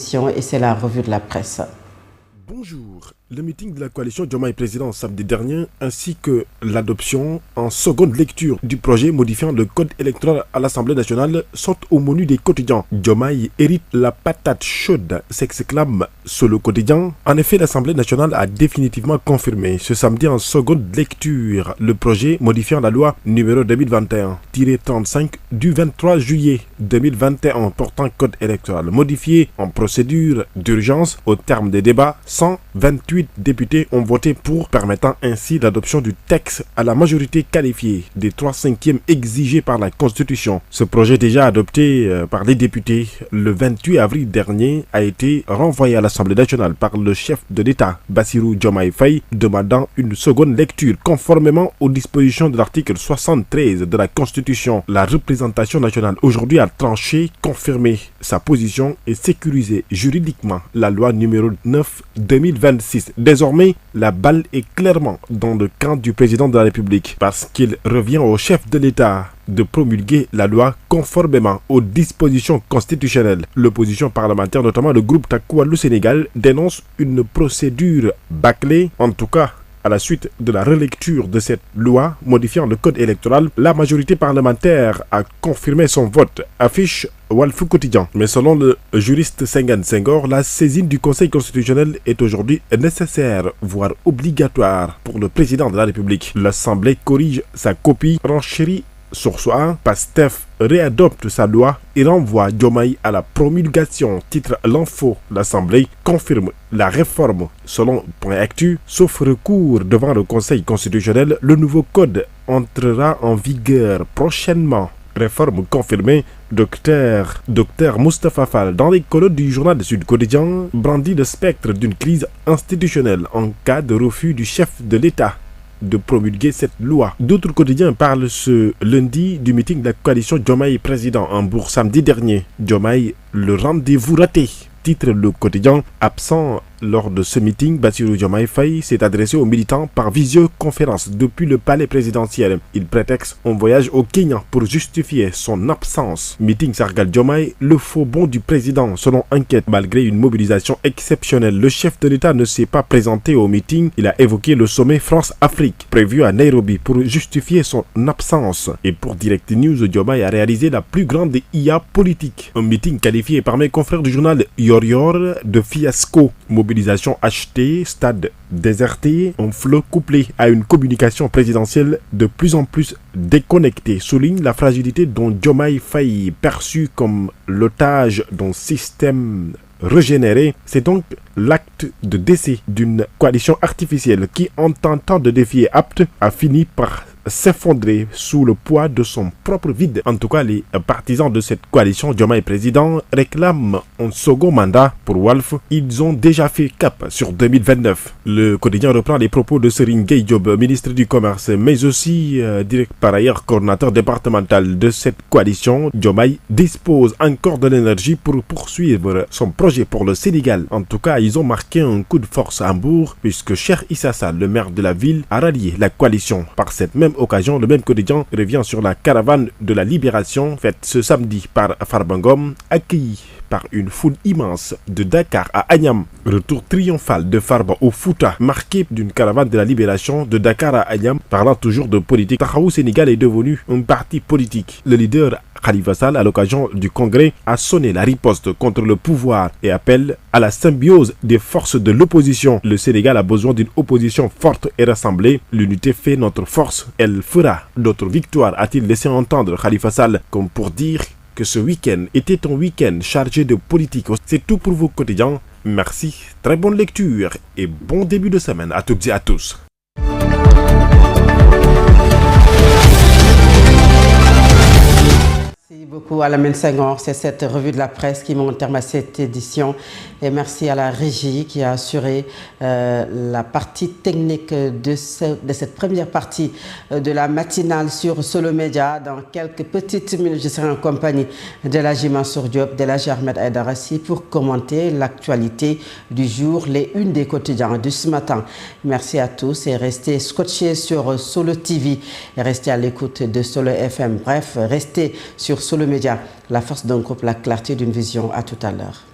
Et c'est la revue de la presse. Bonjour. Le meeting de la coalition Diomaye Président samedi dernier ainsi que l'adoption en seconde lecture du projet modifiant le code électoral à l'Assemblée nationale sont au menu des quotidiens. Diomaye hérite la patate chaude, s'exclame sur le quotidien. En effet, l'Assemblée nationale a définitivement confirmé ce samedi en seconde lecture le projet modifiant la loi numéro 2021-35 du 23 juillet 2021 portant code électoral modifié en procédure d'urgence. Au terme des débats, 128 députés ont voté pour, permettant ainsi l'adoption du texte à la majorité qualifiée des 3/5 exigés par la Constitution. Ce projet déjà adopté par les députés le 28 avril dernier a été renvoyé à l'Assemblée nationale par le chef de l'État, Bassirou Diomaye Faye, demandant une seconde lecture conformément aux dispositions de l'article 73 de la Constitution. La représentation nationale aujourd'hui a tranché, confirmé sa position et sécurisé juridiquement la loi numéro 9/2026. Désormais, la balle est clairement dans le camp du président de la République parce qu'il revient au chef de l'État de promulguer la loi conformément aux dispositions constitutionnelles. L'opposition parlementaire, notamment le groupe Takualu Sénégal, dénonce une procédure bâclée, en tout cas. À la suite de la relecture de cette loi modifiant le code électoral, la majorité parlementaire a confirmé son vote, affiche Walfou Quotidien. Mais selon le juriste Senghane Senghor, la saisine du Conseil constitutionnel est aujourd'hui nécessaire, voire obligatoire pour le président de la République. L'Assemblée corrige sa copie, renchérit sur soi, PASTEF réadopte sa loi et renvoie Diomaye à la promulgation. Titre l'info. L'Assemblée confirme la réforme. Selon Point Actu, sauf recours devant le Conseil constitutionnel, le nouveau code entrera en vigueur prochainement. Réforme confirmée, docteur Moustapha Fall, dans les colonnes du journal de Sud Quotidien, brandit le spectre d'une crise institutionnelle en cas de refus du chef de l'État de promulguer cette loi. D'autres quotidiens parlent ce lundi du meeting de la coalition Diomaye Président en Bourg samedi dernier. Diomaye, le rendez-vous raté. Titre le quotidien. Absent lors de ce meeting, Bassirou Diomaye Faye s'est adressé aux militants par visioconférence depuis le palais présidentiel. Il prétexte un voyage au Kenya pour justifier son absence. Meeting Sargal Diomaye, le faux bond du président. Selon enquête, malgré une mobilisation exceptionnelle, le chef de l'État ne s'est pas présenté au meeting. Il a évoqué le sommet France-Afrique prévu à Nairobi pour justifier son absence. Et pour Direct News, Diomaye a réalisé la plus grande IA politique. Un meeting qualifié par mes confrères du journal Yor de fiasco. Mobilisation achetée, stade déserté, un flot couplé à une communication présidentielle de plus en plus déconnectée souligne la fragilité dont Diomaye Faye, perçu comme l'otage d'un système régénéré. C'est donc l'acte de décès d'une coalition artificielle qui, en tentant de défier Apte, a fini par s'effondrer sous le poids de son propre vide. En tout cas, les partisans de cette coalition Diomaye Président réclament un second mandat pour Walf. Ils ont déjà fait cap sur 2029. Le quotidien reprend les propos de Serigne Gueye Diop, ministre du Commerce, mais aussi par ailleurs coordinateur départemental de cette coalition. Diomaye dispose encore de l'énergie pour poursuivre son projet pour le Sénégal. En tout cas, ils ont marqué un coup de force à Hambourg puisque Cheikh Issa Sall, le maire de la ville, a rallié la coalition. Par cette même occasion, le même quotidien revient sur la caravane de la libération faite ce samedi par Farba Ngom, accueillie par une foule immense de Dakar à Agnam. Retour triomphal de Farba au Fouta, marqué d'une caravane de la libération de Dakar à Agnam. Parlant toujours de politique, Taxawu Sénégal est devenu un parti politique. Le leader Khalifa Sall, à l'occasion du congrès, a sonné la riposte contre le pouvoir et appelle à la symbiose des forces de l'opposition. Le Sénégal a besoin d'une opposition forte et rassemblée. L'unité fait notre force. Elle fera notre victoire, a-t-il laissé entendre Khalifa Sall, comme pour dire que ce week-end était un week-end chargé de politique. C'est tout pour vos quotidiens. Merci, très bonne lecture et bon début de semaine à toutes et à tous. Merci beaucoup à Lamine Senghor. C'est cette revue de la presse qui met un terme à cette édition. Et merci à la régie qui a assuré la partie technique de cette première partie de la matinale sur Solo Média. Dans quelques petites minutes, je serai en compagnie de l'Haji Mansour Diop, de l'Haji Ahmed Aïdarassi pour commenter l'actualité du jour, les unes des quotidiens de ce matin. Merci à tous et restez scotchés sur Solo TV et restez à l'écoute de Solo FM. Bref, restez sur Solo Média, la force d'un groupe, la clarté d'une vision. À tout à l'heure.